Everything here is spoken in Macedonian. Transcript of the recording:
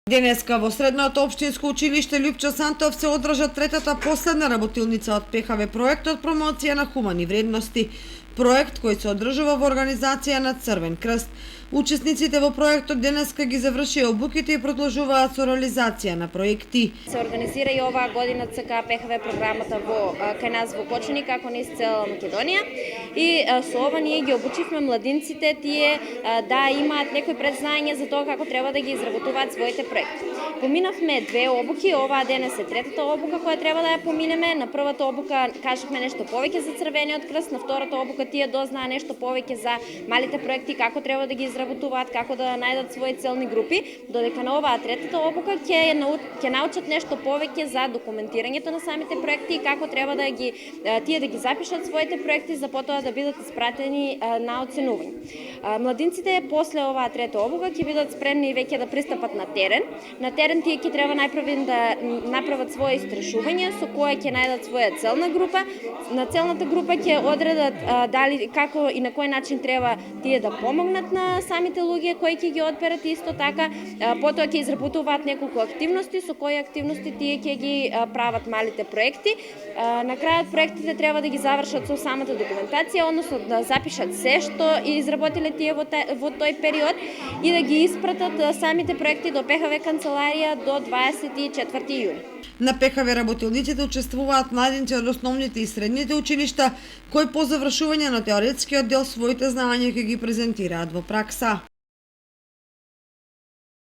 Денеска во Средното општинско училиште Љупчо Сантов се одржа третата последна работилница од ПХВ проектот промоција на хумани вредности. Проект кој се одржува во организација на Црвен крст. Учесниците во проектот денеска ги завршија обуките и продолжуваат со реализација на проекти. Се организира и оваа година ЦК ПХВ програмата кај нас во Кочани, како низ цела Македонија. И со ова ние ги обучивме младинците тие да имаат некои предзнаење за тоа како треба да ги изработуваат своите проекти. Поминавме две обуки, оваа денес е третата обука која треба да ја поминеме. На првата обука кажавме нешто повеќе за Црвениот крст, на втората обука тие дознаа нешто повеќе за малите проекти, како треба да ги изработуваат, како да најдат свои целни групи, додека на оваа третата обука ќе научат нешто повеќе за документирањето на самите проекти и како треба да ги тие да ги запишат своите проекти за потоа да бидат испратени на оценување. Младинците после оваа трета обука ќе бидат спремни веќе да пристапат на терен. На терен тие ќе треба најпрво да направат своje истражување со кое ќе најдат своја целна група. На целната група ќе одредат дали како и на кој начин треба тие да помогнат на самите луѓе кои ќе ги одберат исто така, потоа ќе изработуваат неколку активности со кои активности тие ќе ги прават малите проекти. На крајот проектите треба да ги завршат со самата документација, односно да запишат се што изработиле тие во тој период и да ги испратат самите проекти до ПХВ канцеларија до 24 јуни. На ПХВ работилниците учествуваат младинци од основните и средните училишта кои по завршување на теоретскиот дел своите знаења ќе ги презентираат во пракса.